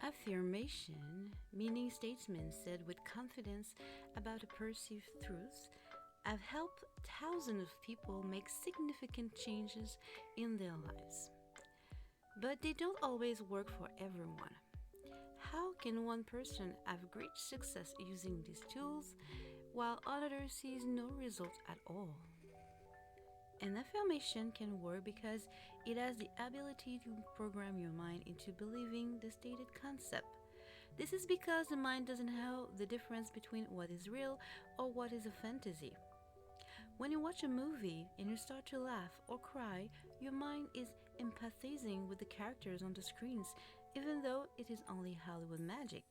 Affirmation, meaning statements said with confidence about a perceived truth, have helped thousands of people make significant changes in their lives. But they don't always work for everyone. How can one person have great success using these tools while another sees no result at all? An affirmation can work because it has the ability to program your mind into believing the stated concept. This is because the mind doesn't know the difference between what is real or what is a fantasy. When you watch a movie and you start to laugh or cry, your mind is empathizing with the characters on the screens, even though it is only Hollywood magic.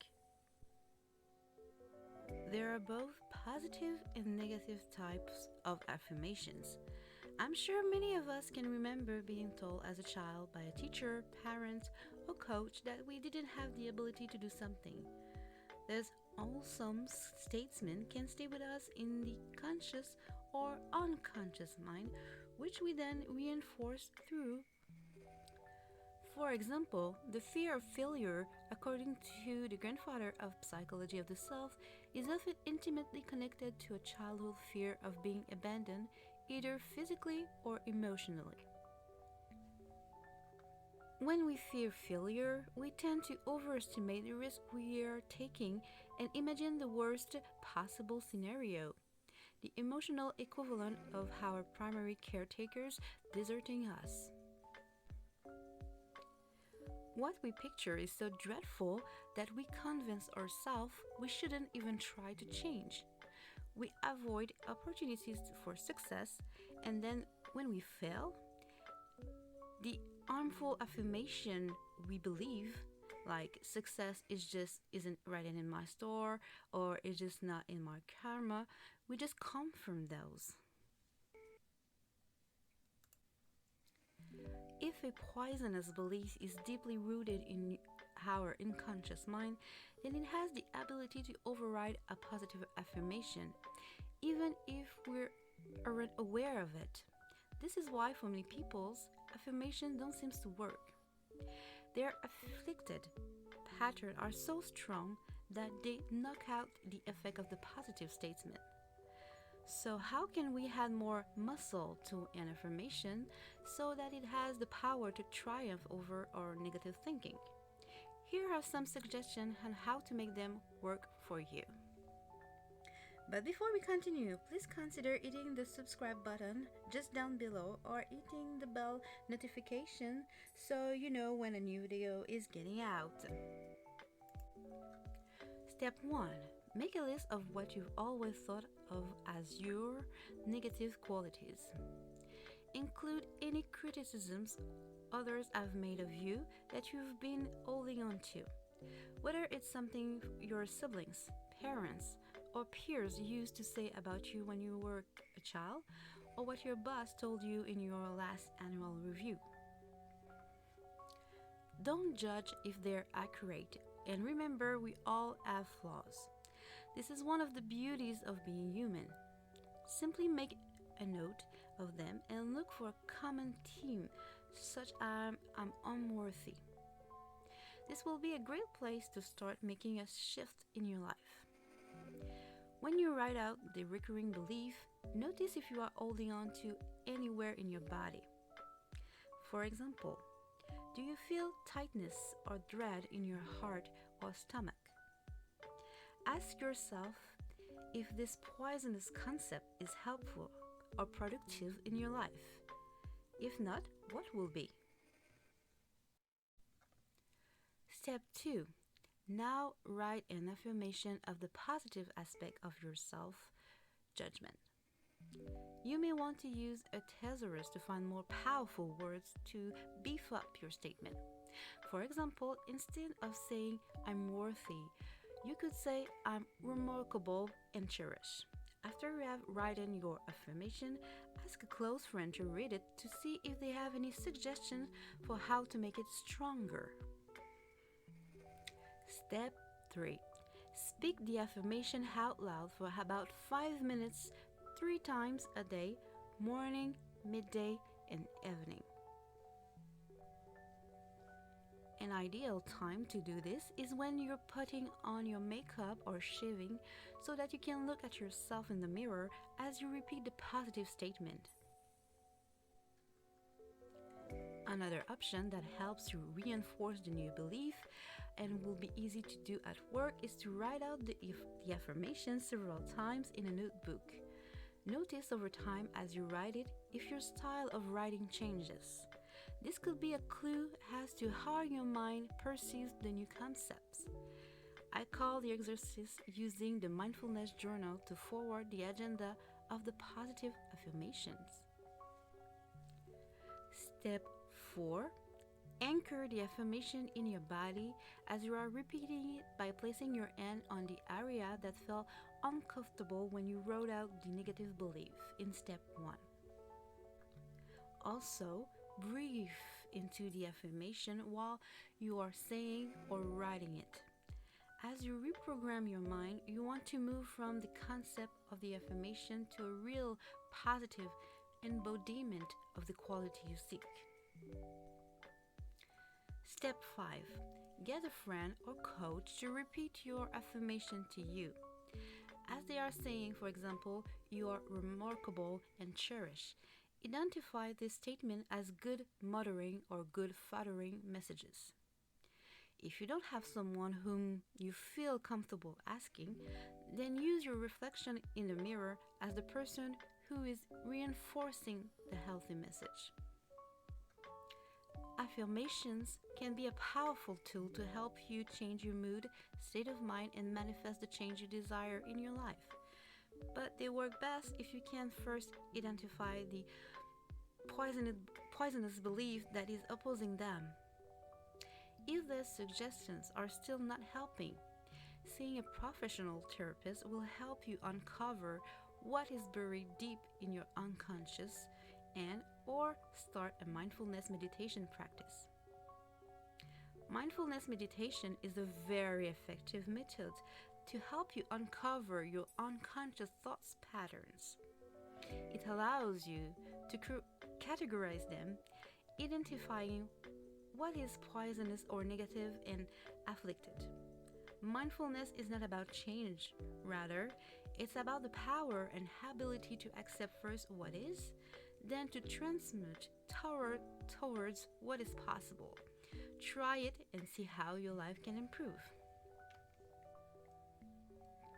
There are both positive and negative types of affirmations. I'm sure many of us can remember being told as a child by a teacher, parent, or coach that we didn't have the ability to do something. There's also statement can stay with us in the conscious or unconscious mind, which we then reinforce through. For example, the fear of failure, according to the grandfather of psychology of the self, is often intimately connected to a childhood fear of being abandoned, either physically or emotionally. When we fear failure, we tend to overestimate the risk we are taking and imagine the worst possible scenario, the emotional equivalent of our primary caretakers deserting us. What we picture is so dreadful that we convince ourselves we shouldn't even try to change. We avoid opportunities for success, and then when we fail, the harmful affirmation we believe, like success isn't right in my store or it's just not in my karma, we just confirm those. If a poisonous belief is deeply rooted in our unconscious mind, then it has the ability to override a positive affirmation, even if we aren't aware of it. This is why for many people's affirmations don't seem to work. Their afflicted patterns are so strong that they knock out the effect of the positive statement. So, how can we add more muscle to an affirmation so that it has the power to triumph over our negative thinking? Here are some suggestions on how to make them work for you. But before we continue, please consider hitting the subscribe button just down below or hitting the bell notification so you know when a new video is getting out. Step 1. Make a list of what you've always thought of as your negative qualities. Include any criticisms others have made of you that you've been holding on to, whether it's something your siblings, parents, or peers used to say about you when you were a child, or what your boss told you in your last annual review. Don't judge if they're accurate, and remember we all have flaws. This is one of the beauties of being human. Simply make a note of them and look for a common theme, such as I'm unworthy. This will be a great place to start making a shift in your life. When you write out the recurring belief, notice if you are holding on to anywhere in your body. For example, do you feel tightness or dread in your heart or stomach? Ask yourself if this poisonous concept is helpful or productive in your life. If not, what will be? Step 2. Now write an affirmation of the positive aspect of your self-judgment. You may want to use a thesaurus to find more powerful words to beef up your statement. For example, instead of saying, I'm worthy, you could say, I'm remarkable and cherished. After you have written your affirmation, ask a close friend to read it to see if they have any suggestions for how to make it stronger. Step 3. Speak the affirmation out loud for about 5 minutes 3 times a day, morning, midday, and evening. An ideal time to do this is when you're putting on your makeup or shaving so that you can look at yourself in the mirror as you repeat the positive statement. Another option that helps you reinforce the new belief and will be easy to do at work is to write out the affirmation several times in a notebook. Notice over time as you write it if your style of writing changes. This could be a clue as to how your mind perceives the new concepts. I call the exercise using the mindfulness journal to forward the agenda of the positive affirmations. Step 4. Anchor the affirmation in your body as you are repeating it by placing your hand on the area that felt uncomfortable when you wrote out the negative belief in step 1. Also, breathe into the affirmation while you are saying or writing it. As you reprogram your mind, you want to move from the concept of the affirmation to a real positive embodiment of the quality you seek. Step 5. Get a friend or coach to repeat your affirmation to you. As they are saying, for example, you are remarkable and cherished. Identify this statement as good mothering or good fathering messages. If you don't have someone whom you feel comfortable asking, then use your reflection in the mirror as the person who is reinforcing the healthy message. Affirmations can be a powerful tool to help you change your mood, state of mind, and manifest the change you desire in your life. But they work best if you can first identify the poisonous belief that is opposing them. If these suggestions are still not helping, seeing a professional therapist will help you uncover what is buried deep in your unconscious and or start a mindfulness meditation practice. Mindfulness meditation is a very effective method to help you uncover your unconscious thoughts patterns. It allows you to categorize them, identifying what is poisonous or negative and afflicted. Mindfulness is not about change, rather, it's about the power and ability to accept first what is, then to transmute towards what is possible. Try it and see how your life can improve.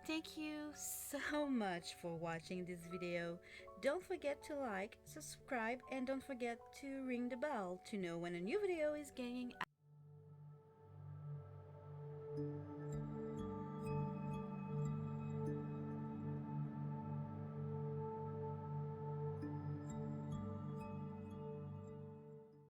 Thank you so much for watching this video. Don't forget to like, subscribe, and don't forget to ring the bell to know when a new video is getting